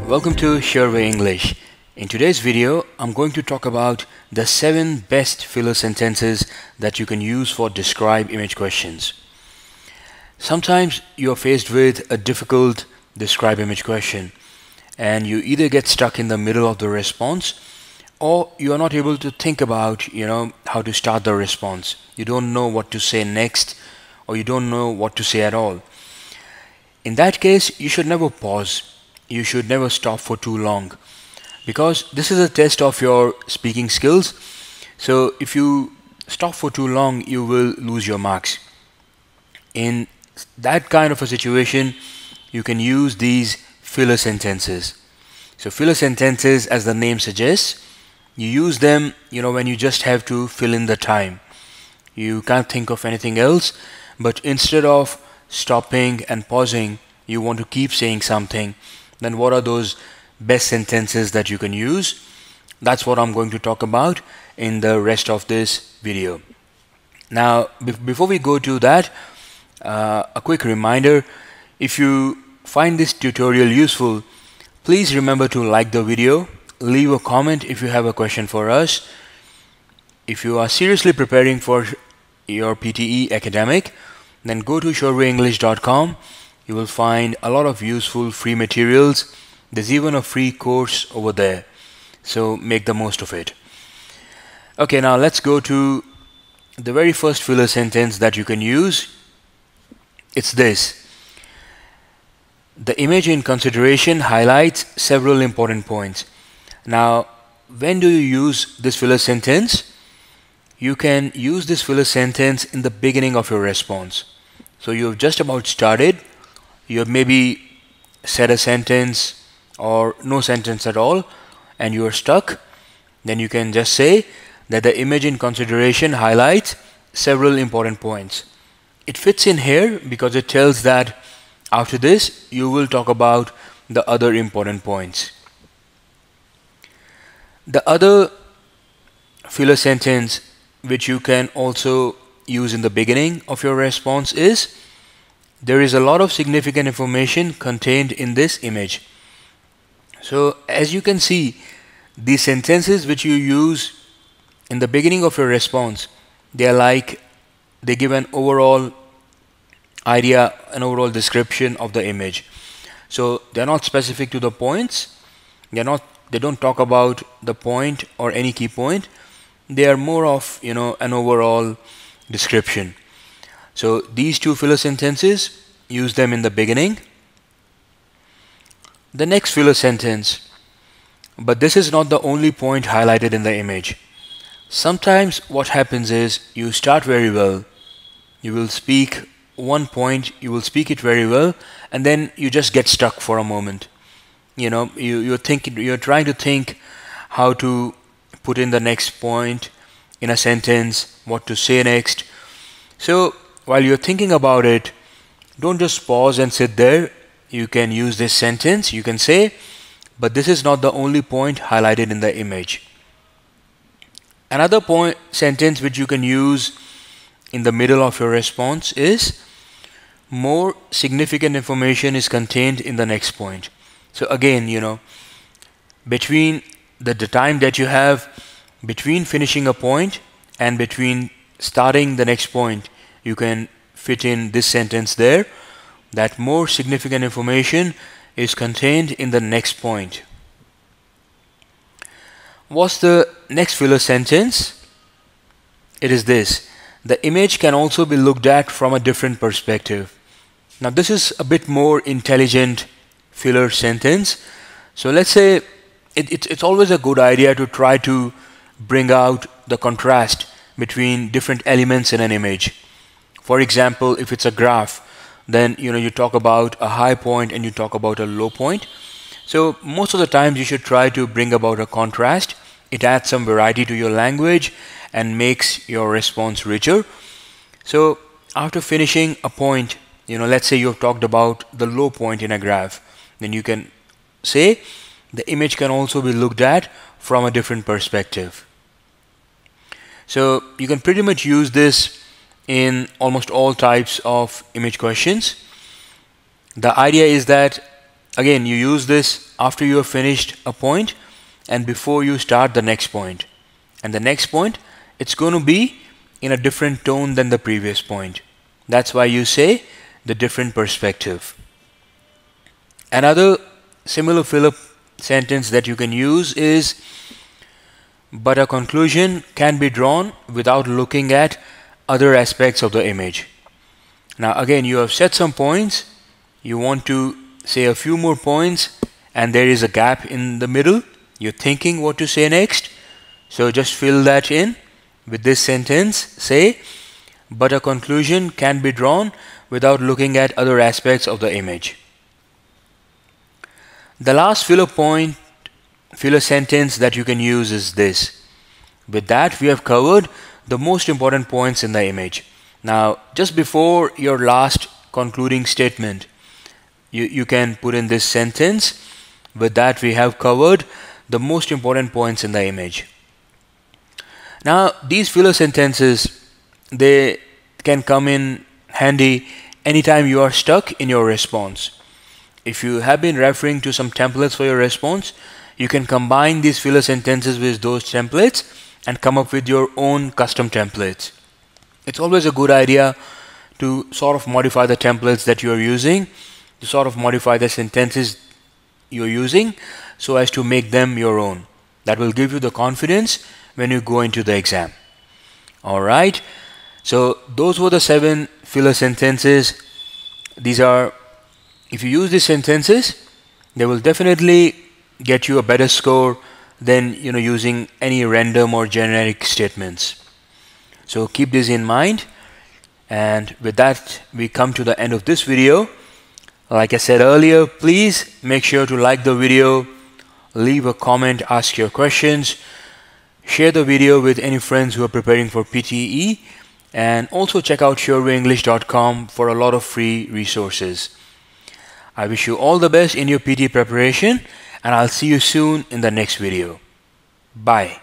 Welcome to Sureway English. In today's video, I'm going to talk about the 7 best filler sentences that you can use for describe image questions. Sometimes you're faced with a difficult describe image question and you either get stuck in the middle of the response or you're not able to think about, how to start the response. You don't know what to say next or you don't know what to say at all. In that case, you should never pause. You should never stop for too long because this is a test of your speaking skills. So if you stop for too long, you will lose your marks. In that kind of a situation, you can use these filler sentences. So filler sentences, as the name suggests, you use them, when you just have to fill in the time. You can't think of anything else, but instead of stopping and pausing, you want to keep saying something. Then what are those best sentences that you can use? That's what I'm going to talk about in the rest of this video. Now, before we go to that, a quick reminder, if you find this tutorial useful, please remember to like the video, leave a comment if you have a question for us. If you are seriously preparing for your PTE Academic, then go to surewayenglish.com. You will find a lot of useful free materials. There's even a free course over there. So make the most of it. Okay, now let's go to the very first filler sentence that you can use. It's this. The image in consideration highlights several important points. Now, when do you use this filler sentence? You can use this filler sentence in the beginning of your response. So you've just about started. You have maybe said a sentence or no sentence at all and you are stuck. Then you can just say that the image in consideration highlights several important points. It fits in here because it tells that after this you will talk about the other important points. The other filler sentence which you can also use in the beginning of your response is, there is a lot of significant information contained in this image. So as you can see, these sentences which you use in the beginning of your response, they give an overall idea, an overall description of the image. So they're not specific to the points. They don't talk about the point or any key point. They are more of, an overall description. So these two filler sentences, use them in the beginning. The next filler sentence, but this is not the only point highlighted in the image. Sometimes what happens is you start very well. You will speak one point, you will speak it very well, and then you just get stuck for a moment. You're trying to think how to put in the next point in a sentence, what to say next. So while you're thinking about it, don't just pause and sit there. You can use this sentence. You can say, but this is not the only point highlighted in the image. Another sentence which you can use in the middle of your response is, more significant information is contained in the next point. So again, between the time that you have between finishing a point and between starting the next point, you can fit in this sentence there, that more significant information is contained in the next point. What's the next filler sentence? It is this. The image can also be looked at from a different perspective. Now this is a bit more intelligent filler sentence. So let's say it's always a good idea to try to bring out the contrast between different elements in an image. For example, if it's a graph, then you talk about a high point and you talk about a low point. So most of the times you should try to bring about a contrast. It adds some variety to your language and makes your response richer. So after finishing a point, let's say you've talked about the low point in a graph, then you can say the image can also be looked at from a different perspective. So you can pretty much use this in almost all types of image questions. The idea is that Again, you use this after you have finished a point and before you start the next point. And the next point, it's going to be in a different tone than the previous point. That's why you say the different perspective. Another similar fill-up sentence that you can use is, but a conclusion can be drawn without looking at other aspects of the image. Now again, you have set some points, you want to say a few more points, and there is a gap in the middle. You're thinking what to say next, so just fill that in with this sentence. Say, but a conclusion can be drawn without looking at other aspects of the image. The last filler sentence that you can use is this. With that, we have covered the most important points in the image. Now, just before your last concluding statement, you can put in this sentence. With that, we have covered the most important points in the image. Now, these filler sentences, they can come in handy anytime you are stuck in your response. If you have been referring to some templates for your response, you can combine these filler sentences with those templates and come up with your own custom templates. It's always a good idea to sort of modify the templates that you are using, to sort of modify the sentences you're using so as to make them your own. That will give you the confidence when you go into the exam. Alright, so those were the 7 filler sentences. These are, if you use these sentences, they will definitely get you a better score than using any random or generic statements. So keep this in mind. And with that, we come to the end of this video. Like I said earlier, please make sure to like the video, leave a comment, ask your questions, share the video with any friends who are preparing for PTE, and also check out sureway-english.com for a lot of free resources. I wish you all the best in your PT preparation, and I'll see you soon in the next video. Bye.